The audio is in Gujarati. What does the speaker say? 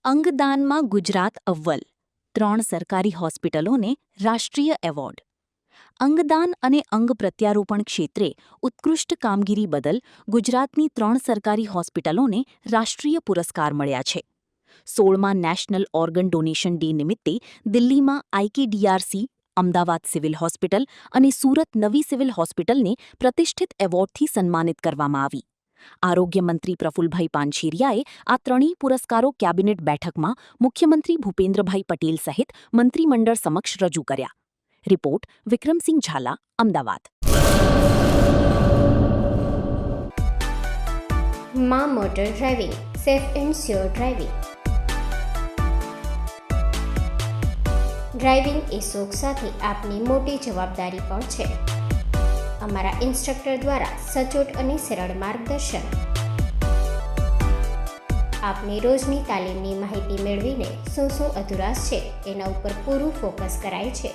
અંગદાનમાં ગુજરાત અવ્વલ, 3 સરકારી હોસ્પિટલોને રાષ્ટ્રીય એવોર્ડ. અંગદાન અને અંગ પ્રત્યારોપણ ક્ષેત્રે ઉત્કૃષ્ટ કામગીરી બદલ ગુજરાતની 3 સરકારી હોસ્પિટલોને રાષ્ટ્રીય પુરસ્કાર મળ્યા છે. 16મા નેશનલ ઓર્ગન ડોનેશન ડે નિમિત્તે દિલ્હીમાં આઈકેડીઆરસી, અમદાવાદ સિવિલ હોસ્પિટલ અને સુરત નવી સિવિલ હોસ્પિટલને પ્રતિષ્ઠિત એવોર્ડથી સન્માનિત કરવામાં આવી. આરોગ્ય મંત્રી પ્રફુલભાઈ પાનછેરિયાએ આ ત્રણેય પુરસ્કારો કેબિનેટ બેઠકમાં મુખ્યમંત્રી ભૂપેન્દ્રભાઈ પટેલ સહિત મંત્રીમંડળ સમક્ષ રજૂ કર્યા. રિપોર્ટ વિક્રમસિંહ ઝાલા, અમદાવાદ. માં motor driving, safe and sure driving. Driving એ શોખ સાથે આપની મોટી જવાબદારી પણ છે. અમારા ઇન્સ્ટ્રક્ટર દ્વારા સચોટ અને સરળ માર્ગદર્શન. આપની રોજની તાલીમની માહિતી મેળવીને શું અધુરાશ છે એના ઉપર પૂરું ફોકસ કરાય છે.